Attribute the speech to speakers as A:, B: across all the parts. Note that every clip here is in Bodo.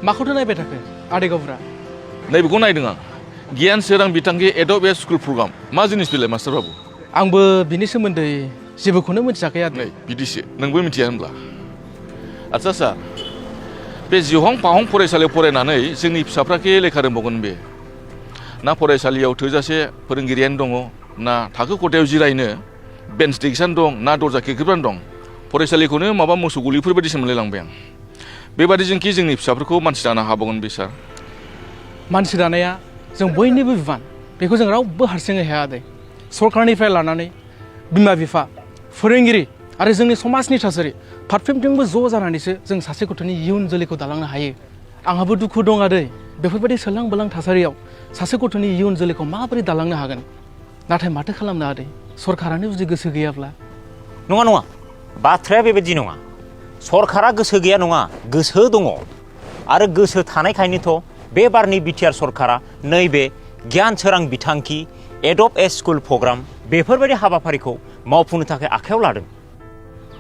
A: माखौथो नायबाय थाखो आदै गावफ्रा
B: नैबेखौ नायदों आं गियान सोरां बिथांखि एडब ए स्कुल प्रग्राम मा जिनिस बिलाय मास्टार बाबु
A: आंबो बिनि सोमोन्दै जेबोखौनो मिथियाखै आदै
B: नै बिदिसो नोंबो मिथिया होनब्ला आच्छा सार बे जिहं पाहं फरायसालियाव फरायनानै जोंनि फिसाफ्राखे लेखा रोंबावगोन बे ना फरायसालियाव थोजासे फोरोंगिरियानो दङ ना थाखो खथायाव जिरायनो बेन्च डेस्कआनो दं ना दरजा खिरखिफ्रानो दं फरायसालिखौनो माबा मोसौ गलिफोर बायदिसो मोनलायलांबाय आं बेबादिजोंखि जोंनि फिसाफोरखौ मानसि दानो हाबावगोन बे सार
A: मानसि दानाया जों बयनिबो बिबान बेखौ जों रावबो हारसिङै हाया आदै सरकारनिफ्राय लानानै बिमा बिफा फोरोंगिरि आरो जोंनि समाजनि थासारि फारफ्रोमथिंबो ज' जानानैसो जों सासे गथ'नि इयुन जोलैखौ दालांनो हायो आंहाबो दुखु दं आदै बेफोरबायदि सोलां बोलां थासारियाव सासे गथ'नि इयुन जोलैखौ माबोरै दालांनो हागोन नाथाय माथो खालामनो आदै सरकारानो जुदि गोसो गैयाब्ला
C: नङा नङा बाथ्राया बेबायदि नङा सरकारा गोसो गैया नङा गोसो दङ आरो गोसो थानायखायनोथ' बे बारनि बिटिआर सरकारा नैबे गियान सोरां बिथांखि एडब ए स्कुल प्रग्राम बेफोरबायदि हाबाफारिखौ मावफुंनो थाखाय आखायाव लादों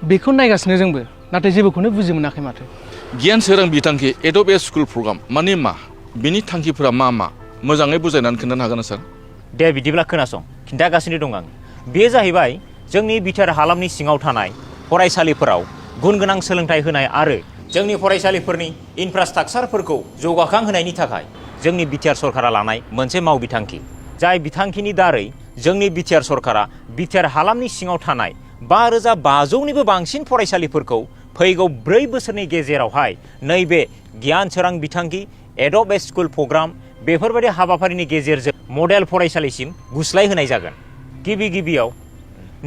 A: बेखौ नायगासिनो जोंबो नाथाय जेबोखौनो बुजि मोनाखै माथो
B: गियान सोरां बिथांखि एडब ए स्कुल प्रग्राम माने मा बिनि थांखिफोरा मा मा मोजाङै बुजायनानै खोन्थानो हागोन ना सार
C: दे बिदिब्ला खोनासं खिन्थागासिनो दं आं बे जाहैबाय जोंनि बिटिआर हालामनि सिङाव थानाय फरायसालिफोराव गुन गोनां सोलोंथाइ होनाय आरो जोंनि फरायसालिफोरनि इनफ्रास्ट्राक्चारफोरखौ जौगाखां होनायनि थाखाय जोंनि बिटिआर सरकारा लानाय मोनसे मावबिथांखि जाय बिथांखिनि दारै जोंनि बिटिआर सरकारा बिटिआर हालामनि सिङाव थानाय 5500निबो बांसिन फरायसालिफोरखौ फैगौ 4 बोसोरनि गेजेरावहाय नैबे गियान सोरां बिथांखि एडब ए स्कुल प्रग्राम बेफोरबायदि हाबाफारिनि गेजेरजों मडेल फरायसालिसिम गुस्लाय होनाय जागोन गिबि गिबियाव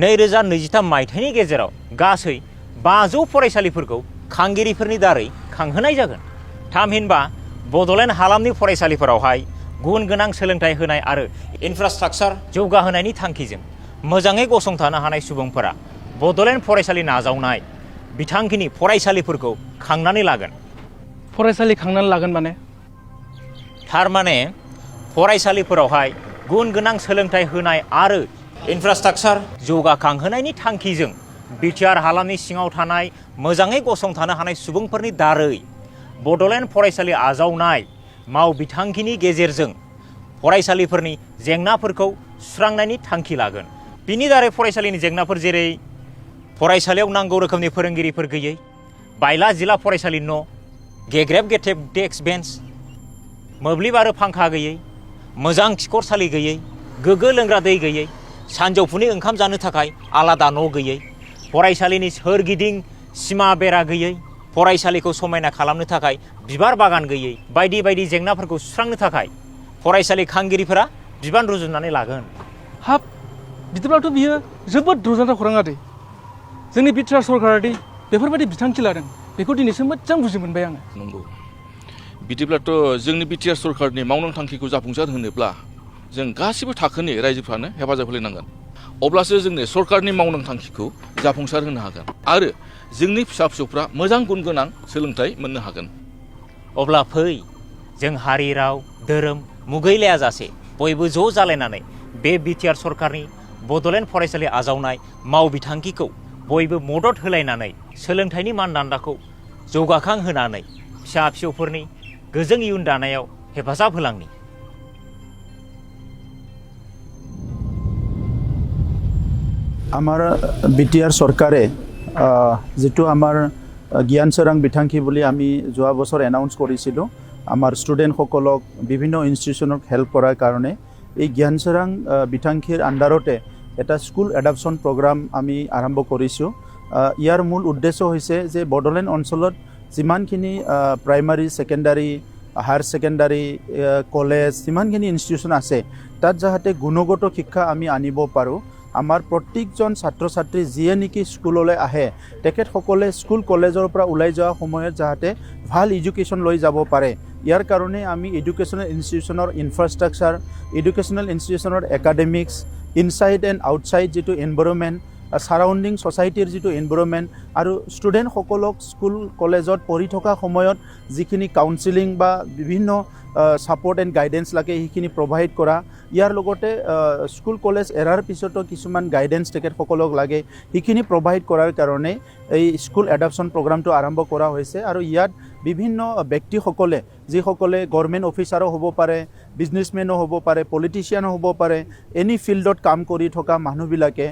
C: 2023 मायथाइनि गेजेराव गासै 500 फरायसालिफोरखौ खांगिरिफोरनि दारै खांहोनाय जागोन थामहिनबा बड'लेण्ड हालामनि फरायसालिफोरावहाय गुन गोनां सोलोंथाइ होनाय आरो इनफ्रास्ट्राक्चार जौगाहोनायनि थांखिजों मोजाङै गसंथानो हानाय सुबुंफोरा बड'लेण्ड फरायसालि नाजावनाय बिथांखिनि फरायसालिफोरखौ खांनानै लागोन
A: फरायसालि खांनानै लागोन माने
C: थारमाने फरायसालिफोरावहाय गुन गोनां सोलोंथाइ होनाय आरो इनफ्रास्ट्राक्चार जौगाखांहोनायनि थांखिजों बिटिआर हालामनि सिङाव थानाय मोजाङै गसंथानो हानाय सुबुंफोरनि दारै बड'लेण्ड फरायसालि आजावनाय माव बिथांखिनि गेजेरजों फरायसालिफोरनि जेंनाफोरखौ सुस्रांनायनि थांखि लागोन बिनि दारै फरायसालिनि जेंनाफोर जेरै फरायसालियाव नांगौ रोखोमनि फोरोंगिरिफोर गैयै बायला जिला फरायसालि न' गेग्रेब गेथेब डेस्क बेन्च मोब्लिब आरो फांखा गैयै मोजां खिखरसालि गैयै गोग्गो लोंग्रा दै गैयै सानजौफुनि ओंखाम जानो थाखाय आलादा न' गैयै फरायसालिनि सोरगिदिं सिमा बेरा गैयै फरायसालिखौ समायना खालामनो थाखाय बिबार बागान गैयै बायदि बायदि जेंनाफोरखौ सुस्रांनो थाखाय फरायसालि खांगिरिफोरा बिबान रुजुननानै लागोन
A: हाब बिदिब्लाथ' बियो जोबोद रंजाथाव खौरां आदै जोंनि बिटिआर सरकारादि बेफोरबायदि बिथांखि लादों बेखौ दिनैसो मोजां बुजि मोनबाय आङो
B: नंगौ बिदिब्लाथ' जोंनि बिटिआर सरकारनि मावनां थांखिखौ जाफुंसार होनोब्ला जों गासिबो थाखोनि रायजोफ्रानो हेफाजाब होलायनांगोन अब्लासो जोंनि सरकारनि मावनां थांखिखौ जाफुंसार होनो हागोन आरो जोंनि फिसा फिसौफ्रा मोजां गुन गोनां सोलोंथाइ मोननो हागोन
C: अब्ला फै जों हारि राव धोरोम मुगैलायाजासे बयबो ज' जालायनानै बे बिटिआर सरकारनि बड'लेण्ड फरायसालि आजावनाय माव बिथांखिखौ बयबो मदद होलायनानै सोलोंथाइनि मानदान्दाखौ जौगाखां होनानै फिसा फिसौफोरनि गोजों इयुन दानायाव हेफाजाब होलांनि
D: আমাৰ বিটিআৰ চৰকাৰে যেটো আমাৰ জ্ঞান চৰাং বিথাংকি বুলি আমি যোৱা বছৰ এনাউন্স কৰিছিলোঁ আমাৰ ষ্টুডেণ্টসকলক বিভিন্ন ইনষ্টিটিউচনক হেল্প কৰাৰ কাৰণে এই জ্ঞান চৰাং বিথাংকিৰ আণ্ডাৰতে এটা স্কুল এডাপশ্যন প্ৰগ্ৰাম আমি আৰম্ভ কৰিছোঁ ইয়াৰ মূল উদ্দেশ্য হৈছে যে বড়োলেণ্ড অঞ্চলত যিমানখিনি primary secondary higher secondary college যিমানখিনি ইনষ্টিটিউচন আছে তাত যাতে গুণগত শিক্ষা আমি আনিব পাৰোঁ আমাৰ প্ৰত্যেকজন ছাত্ৰ ছাত্ৰী যিয়ে নেকি স্কুললৈ আহে তেখেতসকলে স্কুল কলেজৰ পৰা ওলাই যোৱা সময়ত যাতে ভাল এডুকেশ্যন লৈ যাব পাৰে ইয়াৰ কাৰণে আমি এডুকেশ্যনেল ইনষ্টিটিউচনৰ ইনফ্ৰাষ্ট্ৰাকচাৰ এডুকেশ্যনেল ইনষ্টিটিউচনৰ একাডেমিক্স ইনসাইড এণ্ড আউটসাইড যেটো এনভাইৰনমেণ্ট সাৰাউণ্ডিং ছ'চাইটিৰ যিটো এনভাইৰনমেণ্ট আৰু ষ্টুডেণ্টসকলক স্কুল কলেজত পঢ়ি থকা সময়ত যিখিনি কাউন্সিলিং বা বিভিন্ন ছাপৰ্ট এণ্ড গাইডেন্স লাগে সেইখিনি প্ৰভাইড কৰা ইয়াৰ লগতে স্কুল কলেজ এৰাৰ পিছতো কিছুমান গাইডেন্স তেখেতসকলক লাগে সেইখিনি প্ৰভাইড কৰাৰ কাৰণে এই স্কুল এডাপশ্যন প্ৰগ্ৰামটো আৰম্ভ কৰা হৈছে আৰু ইয়াত বিভিন্ন ব্যক্তিসকলে যিসকলে গভৰ্ণমেণ্ট অফিচাৰো হ'ব পাৰে বিজনেছমেনো হ'ব পাৰে পলিটিচিয়ানো হ'ব পাৰে এনি ফিল্ডত কাম কৰি থকা মানুহবিলাকে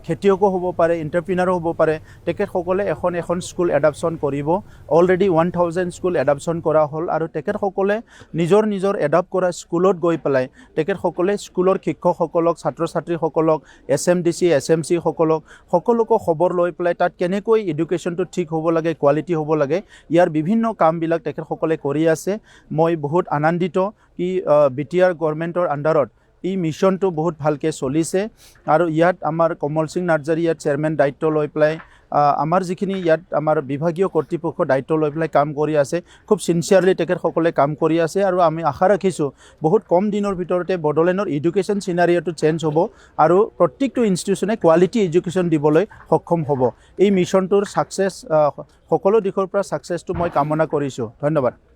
D: খেতিয়কো হ'ব পাৰে এণ্টাৰপ্ৰিনাৰো হ'ব পাৰে তেখেতসকলে এখন স্কুল এডাপশ্যন কৰিব অলৰেডি 1000 স্কুল এডাপশ্যন কৰা হ'ল আৰু তেখেতসকলে নিজৰ এডাপ্ট কৰা স্কুলত গৈ পেলাই তেখেতসকলে স্কুলৰ শিক্ষকসকলক ছাত্ৰ ছাত্ৰীসকলক SMDC SMC সকলোকে খবৰ লৈ পেলাই তাত কেনেকৈ এডুকেশ্যনটো ঠিক হ'ব লাগে কোৱালিটি হ'ব লাগে ইয়াৰ বিভিন্ন কামবিলাক তেখেতসকলে কৰি আছে মই বহুত আনন্দিত কি BTR গভৰ্ণমেণ্টৰ আণ্ডাৰত এই মিছনটো বহুত ভালকৈ চলিছে আৰু ইয়াত আমাৰ কমল সিং নাৰ্জাৰী ইয়াত চেয়াৰমেন দায়িত্ব লৈ পেলাই আমাৰ যিখিনি ইয়াত আমাৰ বিভাগীয় কৰ্তৃপক্ষ দায়িত্ব লৈ পেলাই কাম কৰি আছে খুব চিনচিয়াৰলি তেখেতসকলে কাম কৰি আছে আৰু আমি আশা ৰাখিছোঁ বহুত কম দিনৰ ভিতৰতে বড়োলেণ্ডৰ এডুকেশ্যন চিনাৰিঅ'টো চেঞ্জ হ'ব আৰু প্ৰত্যেকটো ইনষ্টিটিউশ্যনে কোৱালিটি এডুকেশ্যন দিবলৈ সক্ষম হ'ব এই মিছনটোৰ ছাকচেছ সকলো দিশৰ পৰা ছাকচেছটো মই কামনা কৰিছোঁ ধন্যবাদ